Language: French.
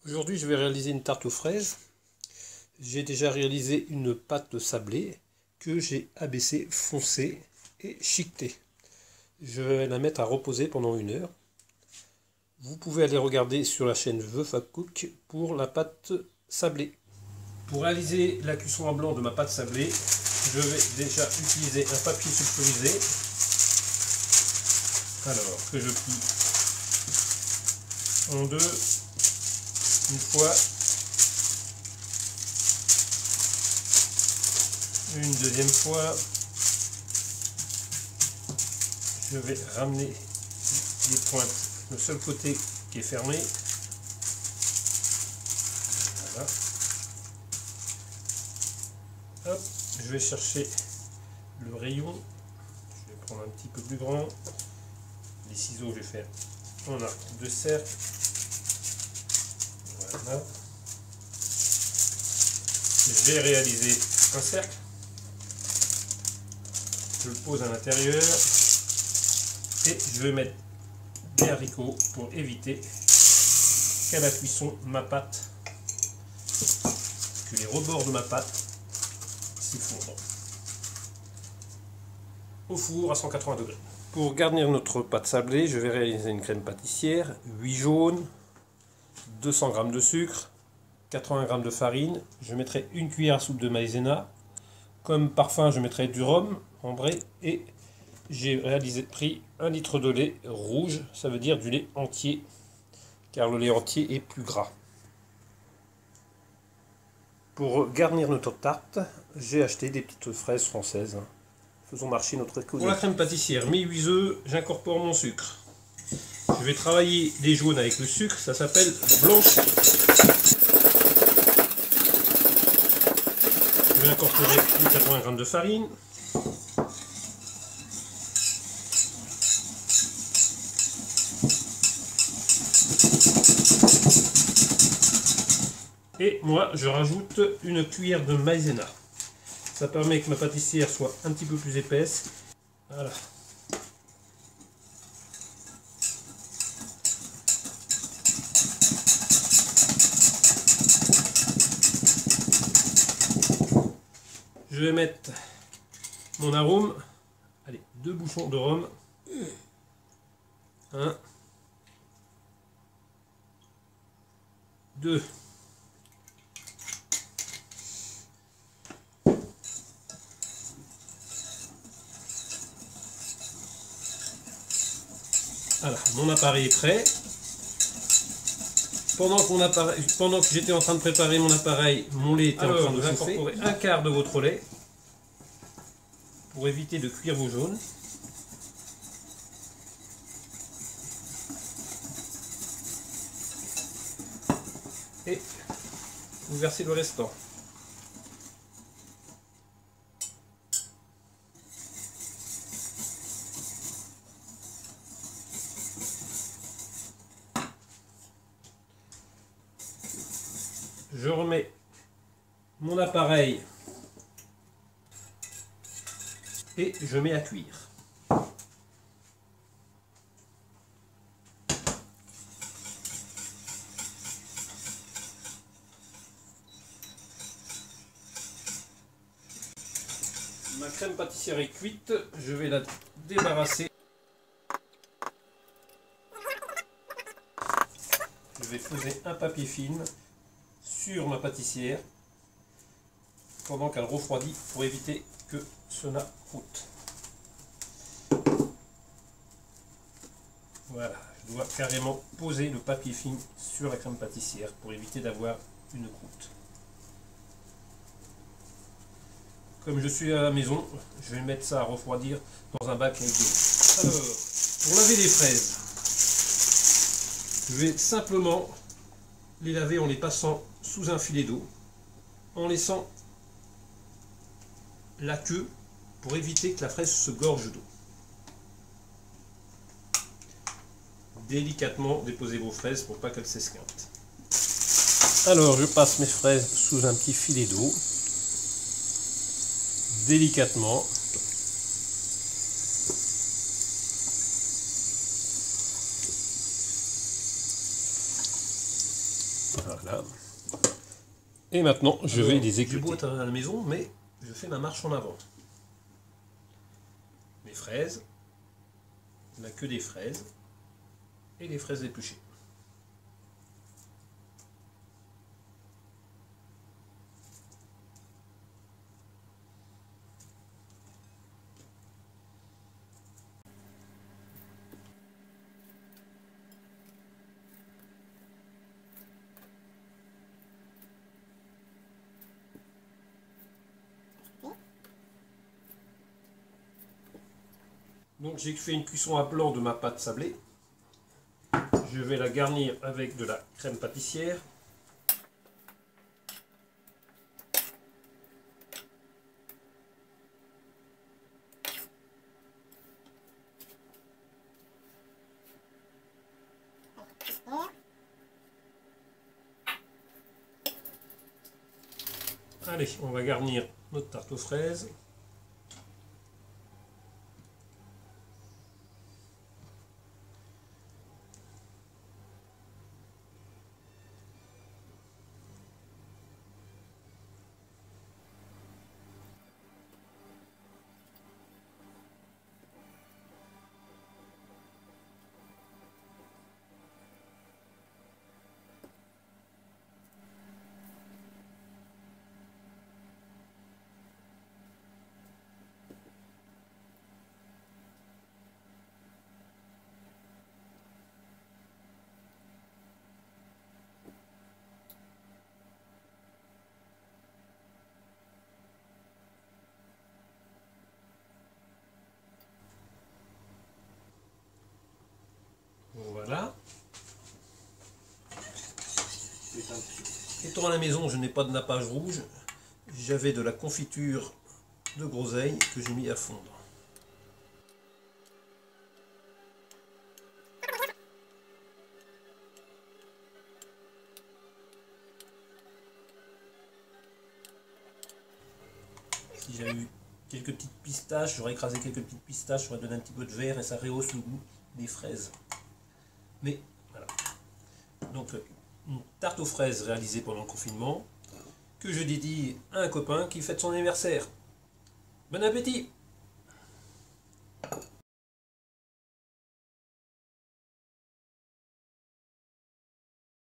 Aujourd'hui, je vais réaliser une tarte aux fraises. J'ai déjà réalisé une pâte sablée que j'ai abaissée, foncée et chiquetée. Je vais la mettre à reposer pendant 1 heure. Vous pouvez aller regarder sur la chaîne Veuf à Cook pour la pâte sablée. Pour réaliser la cuisson à blanc de ma pâte sablée, je vais déjà utiliser un papier sulfurisé. Alors, que je plie en deux, une fois, une deuxième fois. Je vais ramener les pointes, le seul côté qui est fermé. Voilà. Hop, je vais chercher le rayon. Je vais prendre un petit peu plus grand. Les ciseaux, je vais faire en arc de cercle. Voilà. Je vais réaliser un cercle. Je le pose à l'intérieur. Et je vais mettre des haricots pour éviter qu'à la cuisson, ma pâte, que les rebords de ma pâte s'effondrent. Au four à 180 degrés. Pour garnir notre pâte sablée, je vais réaliser une crème pâtissière, 8 jaunes, 200 g de sucre, 80 g de farine. Je mettrai une cuillère à soupe de maïzena. Comme parfum, je mettrai du rhum ambré et j'ai pris 1 litre de lait rouge, ça veut dire du lait entier, car le lait entier est plus gras. Pour garnir notre tarte, j'ai acheté des petites fraises françaises. Faisons marcher notre économie. Pour la crème pâtissière, mes 8 œufs, j'incorpore mon sucre. Je vais travailler les jaunes avec le sucre, ça s'appelle blanchi. Je vais incorporer 80 g de farine. Et moi, je rajoute une cuillère de maïzena. Ça permet que ma pâtissière soit un petit peu plus épaisse. Voilà. Je vais mettre mon arôme. Allez, 2 bouchons de rhum. 1, 2. Voilà, mon appareil est prêt. Pendant que j'étais en train de préparer mon appareil, mon lait était en train de chauffer. Vous incorporez un quart de votre lait pour éviter de cuire vos jaunes. Et vous versez le restant. Je remets mon appareil et je mets à cuire. Ma crème pâtissière est cuite, je vais la débarrasser. Je vais poser un papier film sur ma pâtissière pendant qu'elle refroidit pour éviter que cela croûte. Voilà, je dois carrément poser le papier film sur la crème pâtissière pour éviter d'avoir une croûte. Comme je suis à la maison, je vais mettre ça à refroidir dans un bac avec de l'eau. Alors, pour laver les fraises, je vais simplement les laver en les passant sous un filet d'eau, en laissant la queue pour éviter que la fraise se gorge d'eau. Délicatement déposez vos fraises pour pas qu'elles s'esquintent. Alors je passe mes fraises sous un petit filet d'eau, délicatement. Voilà. Et maintenant, je vais les J'ai égoutter. beau être à la maison, mais je fais ma marche en avant. Mes fraises, il n'y a que des fraises, et les fraises épluchées. Donc j'ai fait une cuisson à blanc de ma pâte sablée. Je vais la garnir avec de la crème pâtissière. Allez, on va garnir notre tarte aux fraises. Voilà. Étant à la maison, je n'ai pas de nappage rouge. J'avais de la confiture de groseille que j'ai mis à fondre. Si j'avais eu quelques petites pistaches, j'aurais écrasé quelques petites pistaches, j'aurais donné un petit peu de verre et ça rehausse le goût des fraises. Mais voilà. Donc une tarte aux fraises réalisée pendant le confinement, que je dédie à un copain qui fête son anniversaire. Bon appétit!